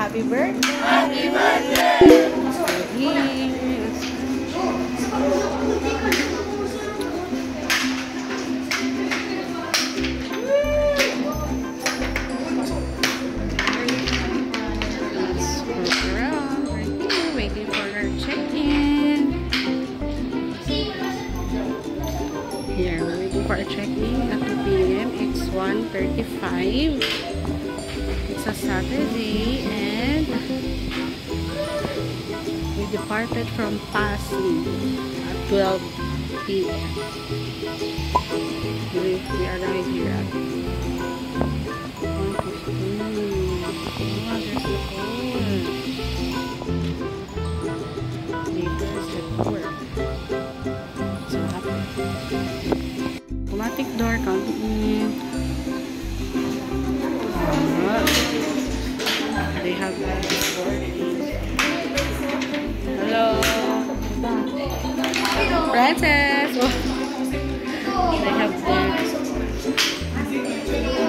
happy birthday. Happy birthday. Waiting for our check-in. Here, we're waiting for our check-in at 2 p.m. It's 1:35. It's a Saturday and we departed from Pasig at 12 p.m. We arrived here at 1:15. Oh, there's the phone. There's the door. So happy. Automatic door coming in. They have this door. Hello. Princess. Oh. They have this.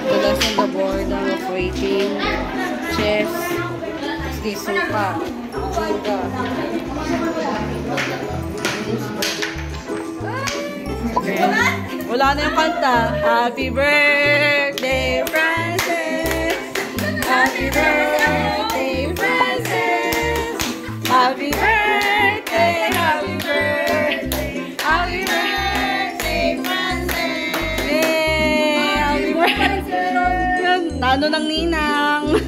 The lesson the board of waiting. Chess. This sofa. Wala na yung kanta. Happy birthday, Francis! Happy birthday, Francis! Happy birthday, happy birthday, happy birthday, Francis! Yay! Happy birthday! Nano ng ninang!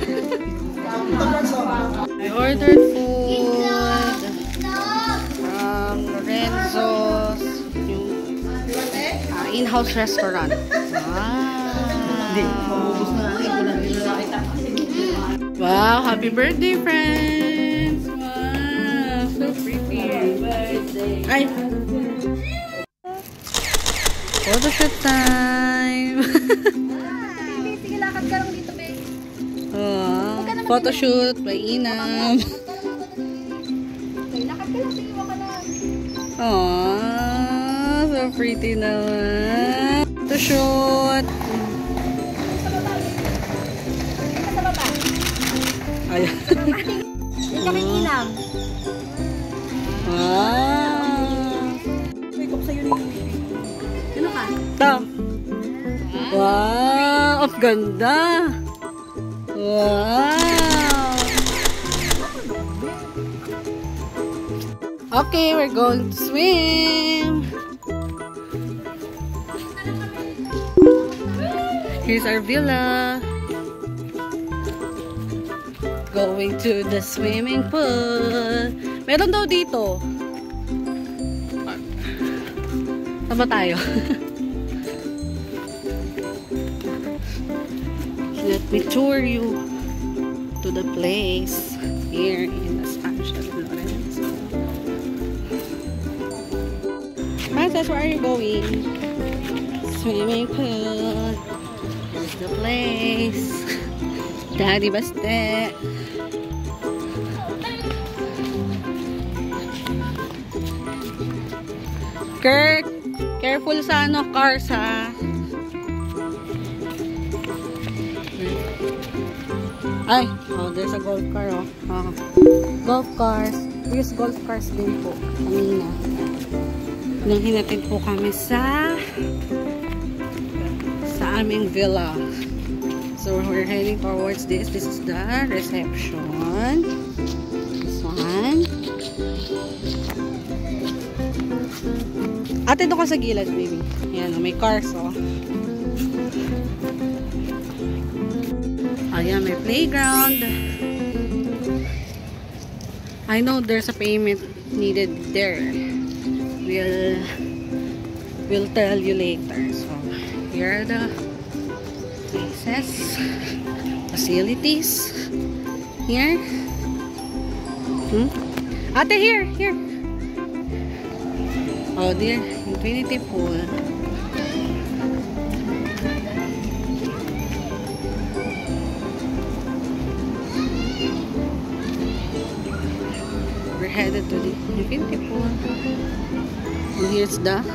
I ordered food from Lorenzo's in-house restaurant. Wow, happy birthday, friends! Wow, so pretty. Ay! Photoshoot time! Sige, lakad ka lang dito, babe. Photoshoot, may inam. Okay, lakad ka lang, tingin ka lang. Aww, so pretty naman. Photoshoot! Sa baba. Ayan. Yung kakikilam. Wow! Wake up sa'yo ni Ano ka? Ito. Wow! Ang ganda! Wow! Okay, we're going to swim! Here's our villa. Going to the swimming pool. Meron daw dito. Saan ba tayo? Let me tour you to the place here in the Spanish Lorenzo. Princess, where are you going? Swimming pool. Here's the place. Daddy Baste. Kurt, careful sa cars ha. Ay, oh, there's a golf car oh. Golf cars. There's golf cars din po kanina. Nung hinatid po kami sa aming villa. So we're heading towards this. This is the reception. This one. Ate, doon ka sa gilid, baby. Ayan, may cars, oh. Ayan, may playground. I know there's a payment needed there. We'll tell you later. So, here are the places, facilities. Here. Ate, here. Oh, dear. Infinity pool. We're headed to the infinity pool. And here's the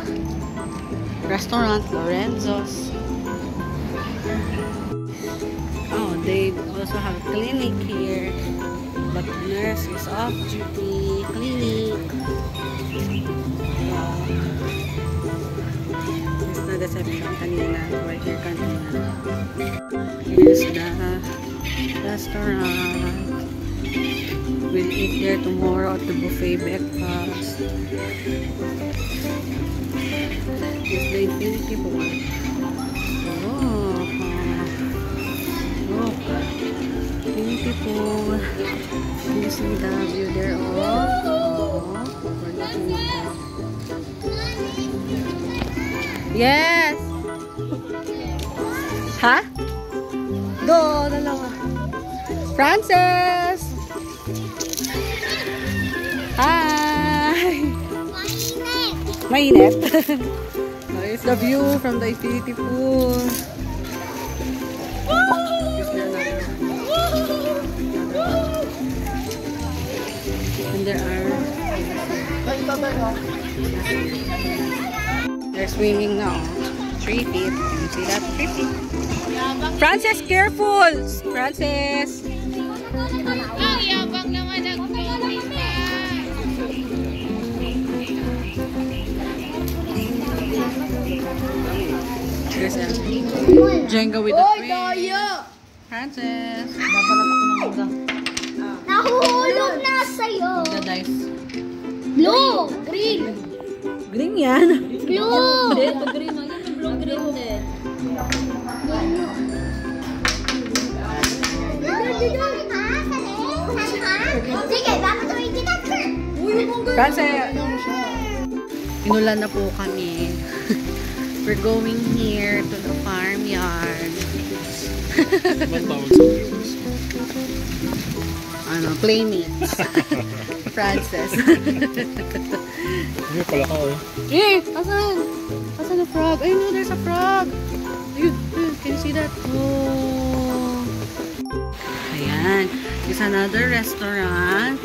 restaurant, Lorenzo's. Oh, they also have clinic here. But the nurse is off duty. Clinic. This is the reception kanina. We're here kanina. Here's the restaurant. We'll eat there tomorrow at the buffet breakfast. It's the infinity pool. Oh, look. Infinity pool. You see the view there. Oh, we're looking at that. Yes! Ha? Go, dalawa. Frances! Hi! Mainit. It's the view from the infinity pool. And there are... They're swimming now. 3 feet. You see that? 3 feet. Frances, careful! Frances! Ang yabang naman ang swimming na. There's a Jenga with the twin. Frances! Babalat ako ng mga. Nahuhulog na sa'yo. The dice. Blue! Green! Green yan. Blue! Green, green. Yan yung blue green din. Sige, bakit ito yung kita? Frances! Inulan na po kami. We're going here to the farmyard. Ano, playmates. Frances. Hindi pala ka Eh, asan? Asan na frog? Ay no, there's a frog. Ayun, can you see that? Oh. Ayan. It's another restaurant.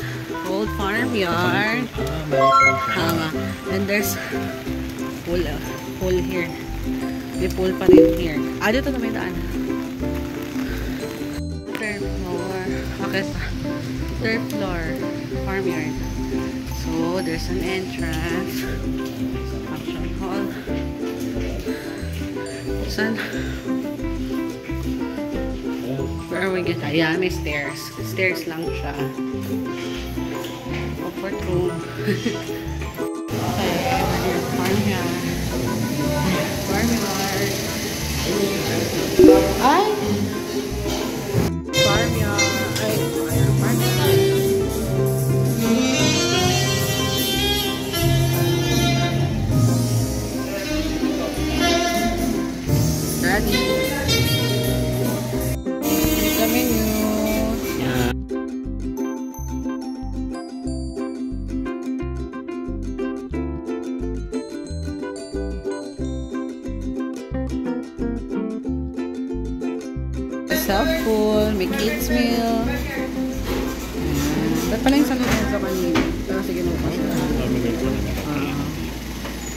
Old farmyard. And there's pool here. May pool pa rin here. Ah, dito na may daan. Third floor. Okay, third floor. Farmyard. So, there's an entrance. Function hall. Saan? Where are we going? Ayan, may stairs. Stairs lang siya. Comfort room. Okay, farmyard. Farmyard. Ay! Farmyard. Ay, farmyard. Daddy. The menu. Self-food, may kids meal. Ba't pala yung salunan sa kanina? Pero sige mo pa.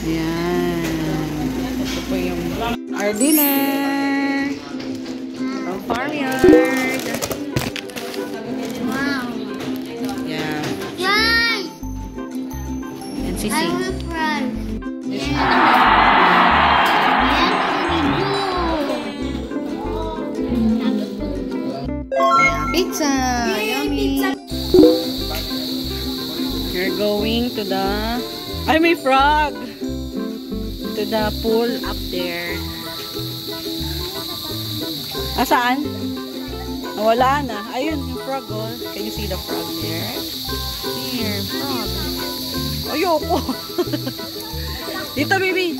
Ayan. Ito po yung our dinner from farmyard. Wow! Yeah. Yay! And Sisi. I will fry. Pizza! Yummy! You're going to the... Ay, may frog! To the pool up there. Ah, saan? Wala na. Ayun, yung frog, oh. Can you see the frog there? Here, frog. Ayoko! Dito, baby!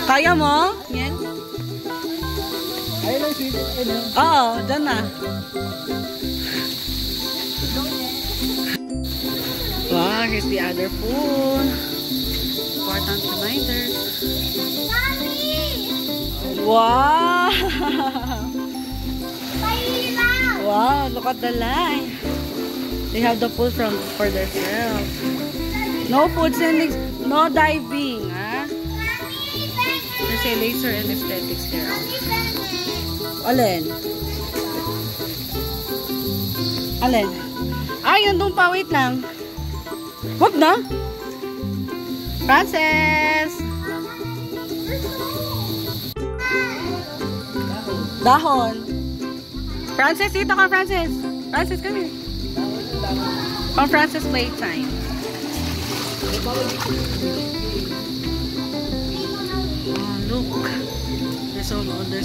Kaya mo? Yan? Ayun lang sweet. Oo, dyan na. Wow, here's the other pool. Important reminder. Wow! Wow, look at the line. They have the pool for themselves. No food and no diving, ha? They say laser and aesthetics there. Alin? Alin? Ay, nandun pa. Wait lang. Wag na. Frances! Dahon. Frances, dito ka, Frances. Frances, come here. Pang Frances playtime. Oh, look. There's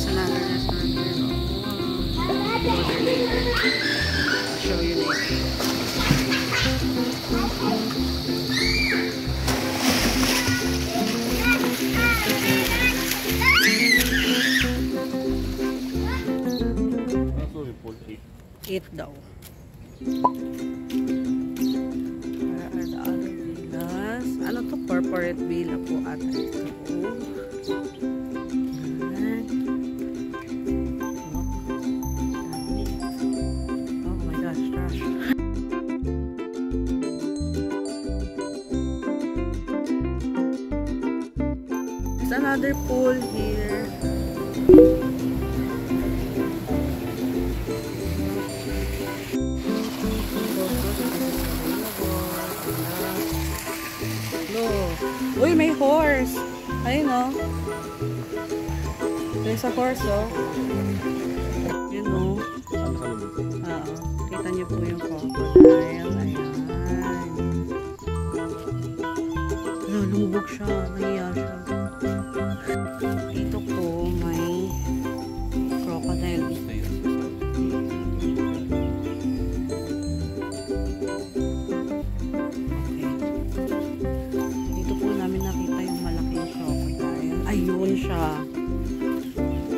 another restaurant here. Oh, go there later. I'll show you later. Eat daw. Where are the other villas? Ano to? Corporate villa po ata ito. Oh my gosh, trash. There's another pool here. Uy, may horse. Ayun, oh. There's a horse, oh. Yun, oh. Oo. Kita niyo po yung crocodile. Ayan. Lumubog siya. Nahiya siya. Dito po, may crocodile. Ayun siya.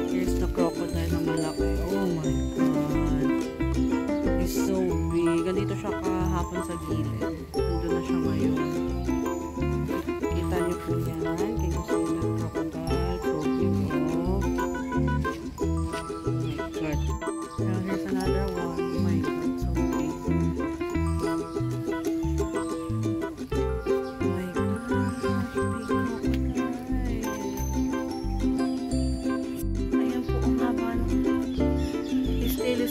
Here's the crocodile na malaki. Oh my God. It's so big. Ganito siya kahapon sa gilid. Nandun na siya ngayon. Kita niyo po yan. Can you see the crocodile? So big. Oh my God. Now here's another one. Oh my God. So big.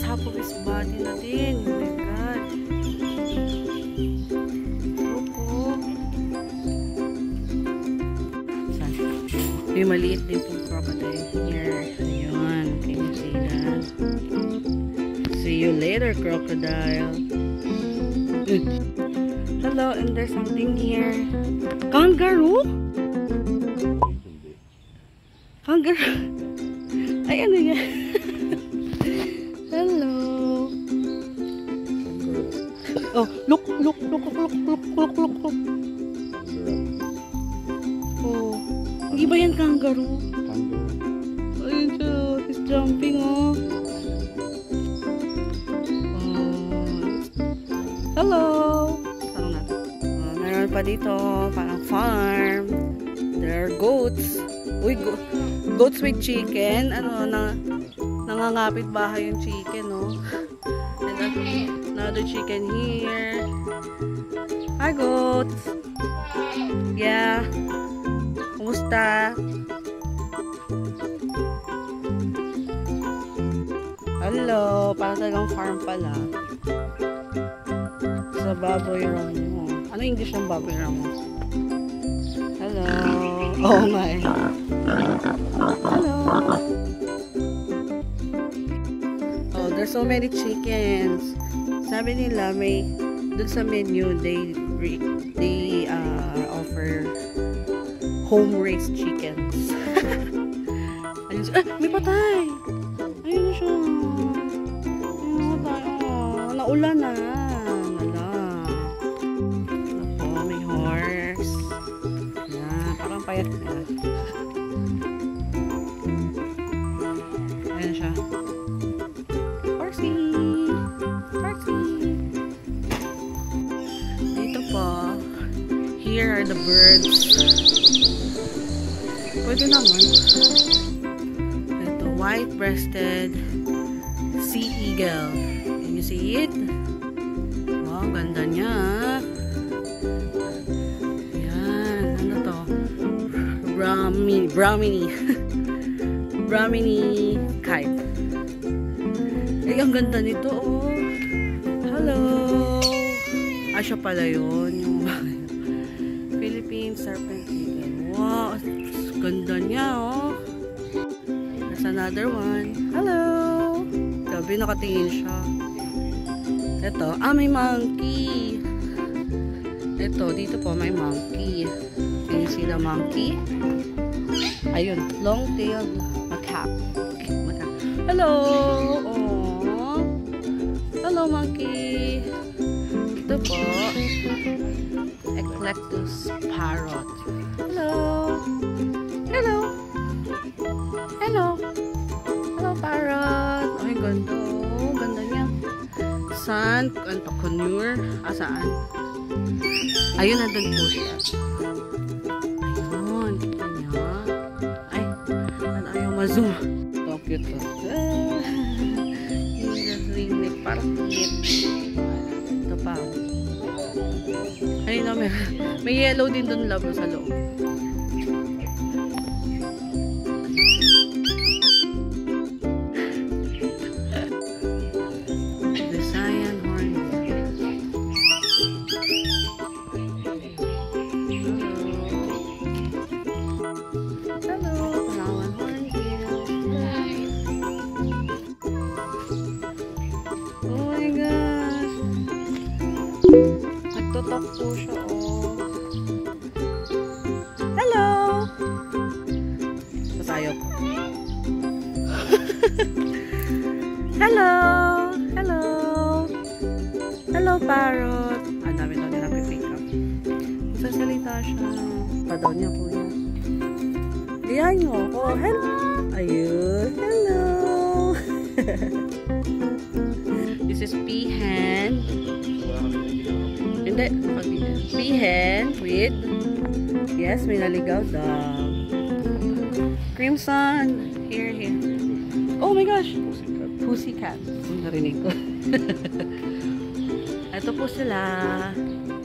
Half of his body na din. Oh my God. Opo. May maliit din pong crocodile here. Ayun. Can you see that? See you later, crocodile. Hello, and there's something here. Kangaroo? Kangaroo? Ay, ano yan? Hello. Oh, look. Oh, ang iba yan, kangaroo. Ayun siya, he's jumping, oh. Hello. Parang natin. Meron pa dito, parang farm. There are goats. Uy, goats with chicken. Ano, nangangapit bahay yung chicken, no? And another chicken here. Hi, goats. Yeah. Kumusta? Hello. Parang talagang farm pala. Sa baboy ram mo. Ano English ng baboy ram mo? Hello. Oh my. Hello. Oh, there's so many chickens. Sabi nila may dun sa menu they offer home raised chickens. Ayun siya. May patay. Ayun na siya. Ayun na patay. Oh, naulan na. Nala. Ako, may horse. Yan, parang payat na. Ayun siya. Dito po, here are the birds. Pwede naman. Ito, white-breasted sea eagle. Can you see it? Wow, ganda niya. Yan, ano to? Brahmini. Brahmini kite. Ay, ang ganda nito, oh. Hello. Siya pala yun. Yung Philippine Serpent Eagle. Wow. Ganda niya, oh. There's another one. Hello. Gabi, nakatingin siya. Ito. May monkey. Ito, dito po may monkey. Can you see the monkey? Ayun. Long-tailed macaque. Hello. Oh. Hello, monkey. Ito po. Eclectus parrot. Hello. Hello. Hello. Hello, parrot. Ay, ganda. Ganda niya. Saan? Ano, conure? Saan? Ayun, nandun po siya. Ayun. Kita niya. Ay, ayaw ma-zoom. So cute to. Yung ringneck. Parang cute. Ito pa. Ayun na, may yellow din dun labo sa loob. Nagtutok po siya, oh. Hello! Masayo po. Hello! Hello! Hello, parrot! Ang dami daw nilang pipick up. Sasalita siya. Pa daw niya po yan. Diyan mo ako. Hello! Ayun. Hello! This is peahen. Hindi. Peahen with, yes, may naligaw daw. Crimson. Here. Oh my gosh. Pussycat. Narinig ko. Ito po sila.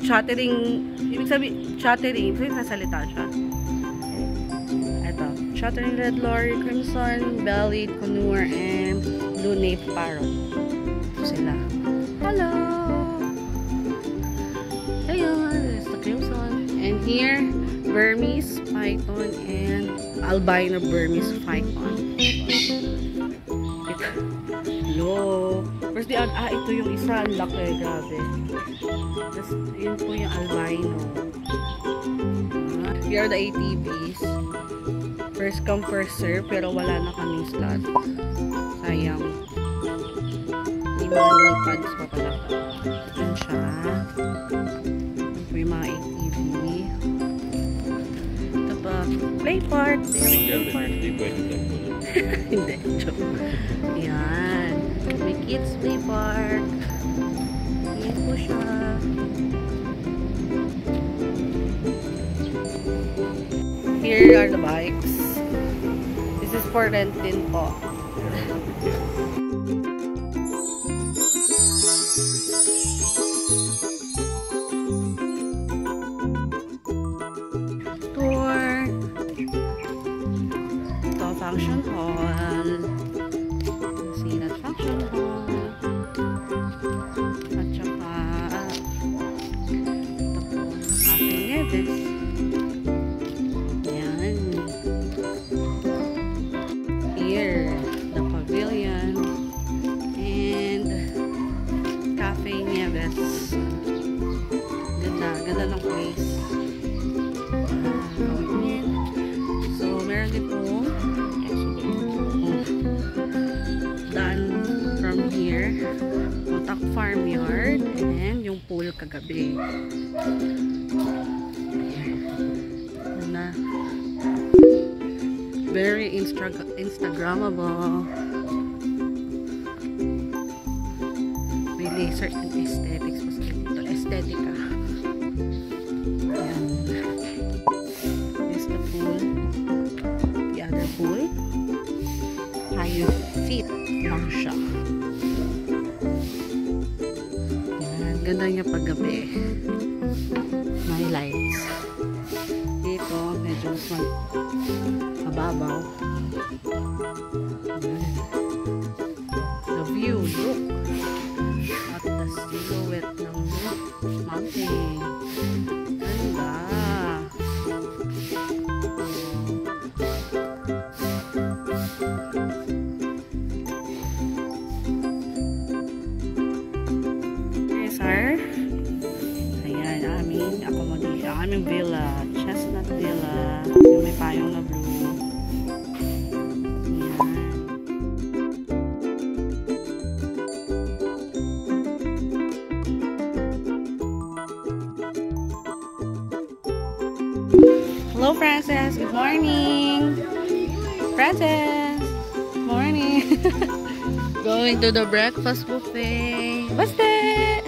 Chattering. Ibig sabihin, chattering. So, nasalita siya. Ito. Chattering red lorry, crimson, bellied, conure, and blue-naped parrot. Ito sila. Hello! Ayun. There's the crimson. And here, Burmese python and albino Burmese python. Hello. First di ito yung isa, ang laki, grabe. Tapos, yun po yung albino. Here are the ATVs. First come, first serve, pero wala na kaming slot. Sayang. May mga lipads pa pala. Yun siya. Yun po yung mga ATV. Ito pa, play park. Play park. Hindi, joke. Yan. May kids play park. Yan po siya. Here are the bikes. This is for rent din po. Tour. Ito, function hall. See that function hall. At saka ito po, Cafe Neves. Yan. Here, the pavilion and Cafe Neves. Ganda ng place. So, meron din po daan from here, Otak Farmyard, and yung pool kagabi. Na very Instagrammable. May laser and aesthetics pa sa dito. Aesthetica. Ayan. Here's the pool. The other pool. High feet lang siya. Ayan. Ganda niya paggabi. May lights. Dito, medyo mababaw. The view view. Look at the silhouette ng mountain. Ganda. Okay, sir. Ayan, aming villa. Chestnut Villa. Yung may payong na blue. Hello, Frances. Good morning. Frances. Good morning. Going to the breakfast buffet. What's that?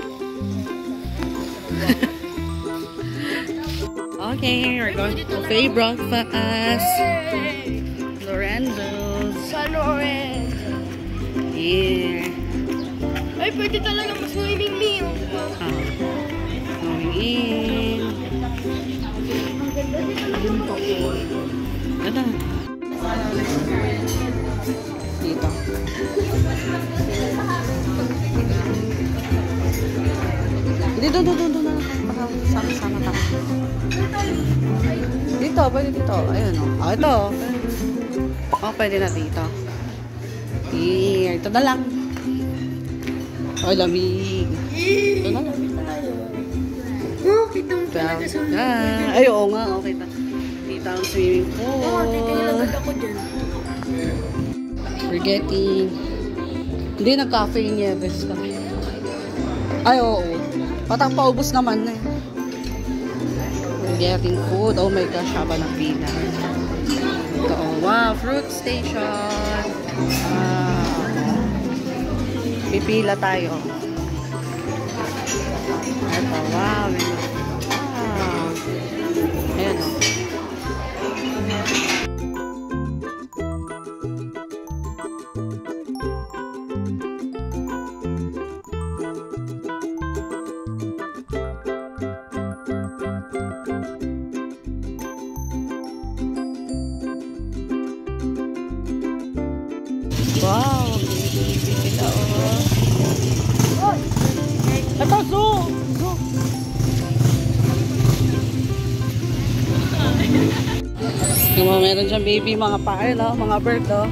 Okay, we're going to buffet breakfast. Lorenzo's. Sa Lorenz. Yeah. Ay, pwede talaga mag-swimming meal. Going in. Ganda. Dito. Dito na. Sama tayo. Dito, pwede dito. Ayun o. Oh, ito. Oh, pwede na dito. Ito na lang. Ay, lamig. Ito na lang. Oh, kita mo talaga sa Ay, oo nga. Okay. Kita ang swimming pool. Oo, titingin agad ako dyan. We're getting... Hindi, nag-cafe Nieves ka. Ay, oo. Patang paubos naman na eh. We're getting food. Oh my gosh, haba ng pila. Ito, oh, wow, fruit station. Wow. Pipila tayo. Ito, wow. Wow. Ayan o. Wow, pipila o. Ito, zoo! Meron dyan baby, mga pae, no? Mga bird, no?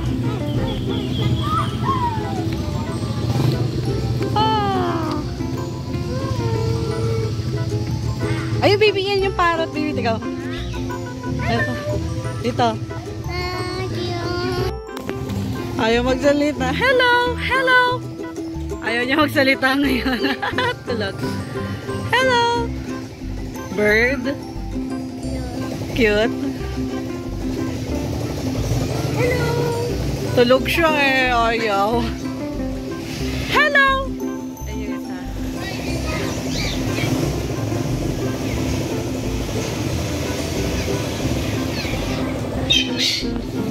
Ayun, baby, yan yung parrot, baby. Ikaw. Ito. Dito. Ayaw magsalita. Hello! Hello! Ayaw niya magsalita ngayon. Tulog. Hello! Bird. Cute. Hello! Tulog siya eh. Ayaw. Hello! Ayun isa.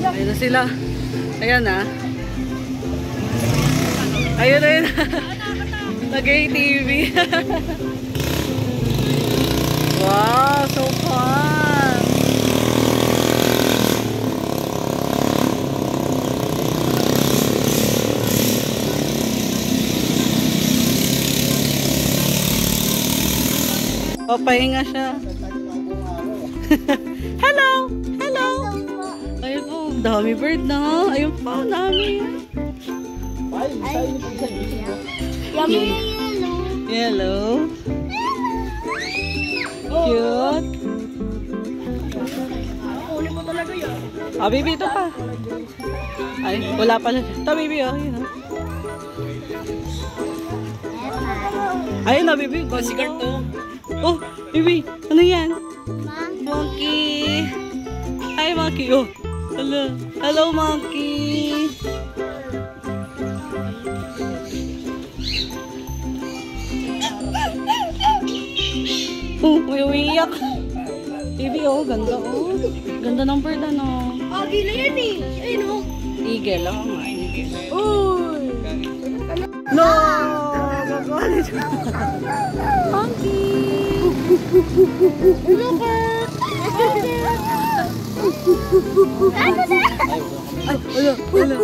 Ayun na sila. Ayan na. Ayun na yun. Nag-ATV. Wow, so fun. Papahinga siya. Hello! Hello! Ayun po, dami bird na. Ayun po, dami. Yummy Yellow. Cute. Kunin ko talaga yan. Ah, baby, ito pa. Ay, wala pala. Ito, baby, oh. Yun, oh. Ayun na, baby. Sigar to. Oh, baby. Ano yan? Monkey. Hi, monkey. Oh. Hello. Hello, monkey. Oh, may umiiyak. Baby, oh. Ganda, oh. Ganda ng bird, ano. Agi na yan eh. Ayun o. Eagle, oh. Nga, eagle. Uy! No! Gagalit. Monkey! Look at! Ano na? Ay, wala, wala.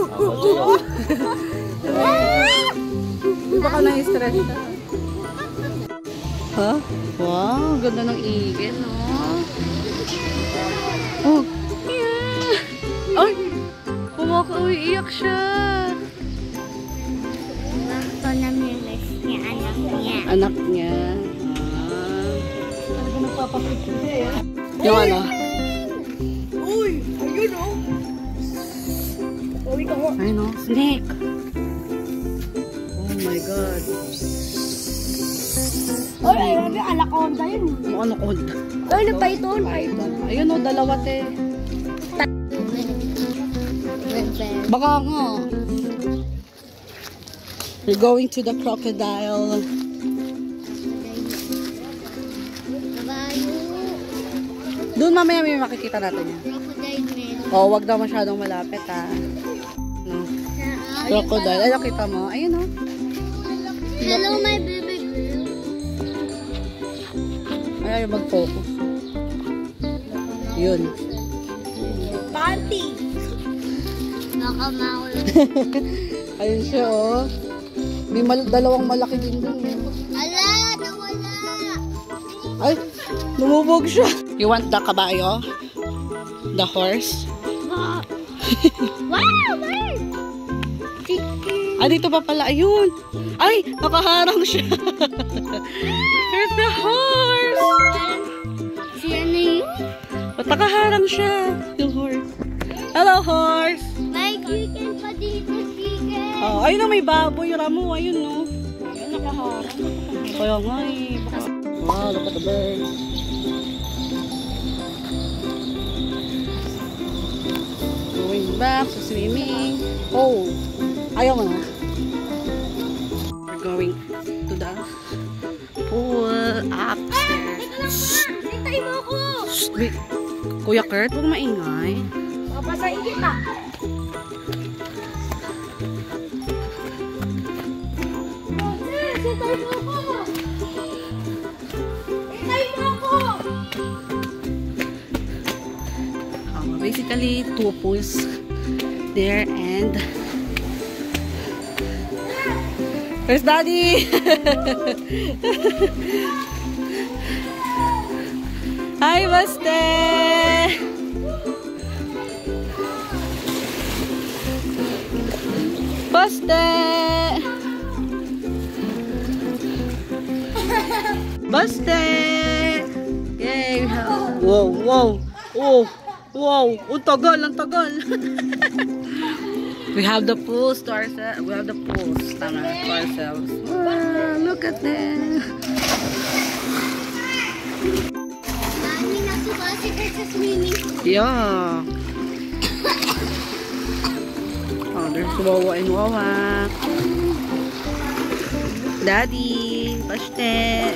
Na-stress siya. Ha? Wow, ganda ng igel, no? Oh, yeah. Ay, iiyak siya. Ito na milis niya, anak niya. Anak niya. Talaga nagpapapicture siya eh. Yung ano? Uy! Ayun oh! Uwi ka mo. Ayun o, snake. Oh my God. Oy, ayun yung anaconda yun. Yung ano ko? Oy, na python. Ayun o, dalawa te. Baka nga. We're going to the crocodile. Doon mamaya may makikita natin yan. Crocodile meron. Oh, wag daw masyadong malapit ha. No. Crocodile. Ay, nakita mo? Ayun o. Hello, my baby girl. Ayaw mag-focus. Yun. Panty. Nakamawal. Ayun siya oh. May dalawang malaki din dun eh. Ala, nawala. Ay, lumubog siya. You want the kabayo? The horse? Wow, bird. Chicken. Ah, dito pa pala. Ayun. Ay, nakaharang siya. Here's the horse. Si ano yun? Ba't nakaharang siya? Yung horse. Hello, horse. May chicken pa dito, chicken. Oh, ayun na may baboy. Ramo, ayun no. Ayun, nakaharang. Kaya nga eh. Wow, look at the birds. Going back to swimming. Oh, ayaw mo na. We're going to the pool upstairs. Hintay mo ako. Shh, wait. Kuya Kurt, huwag maingay. Papasahin kita. Moses, hintay mo ako. Hintay mo ako. Basically, two pools there and where's Daddy? Hi, Baste! Baste! Baste! Yay! Wow, wow! Oh! Wow! Ang tagal! Ang tagal! We have the pools to ourselves. We have the pools to ourselves. Wow, look at them! Mami, nasubasi ka sa swimming pool. Yeah! Oh, there's Wawa and Wawa. Daddy! Baste!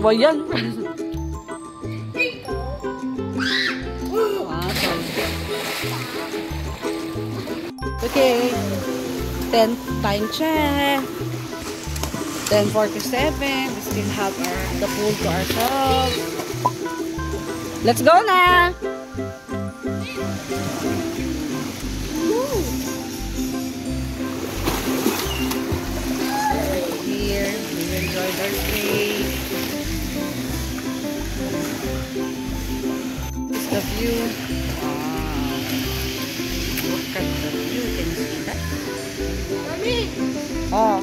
Ba yan? Okay. 10th time check. 10:47. We still have the pool to ourselves. Let's go na! Here, we enjoyed our stay. The view. Wow. Look at the view. Can you see that? Mami, Oh.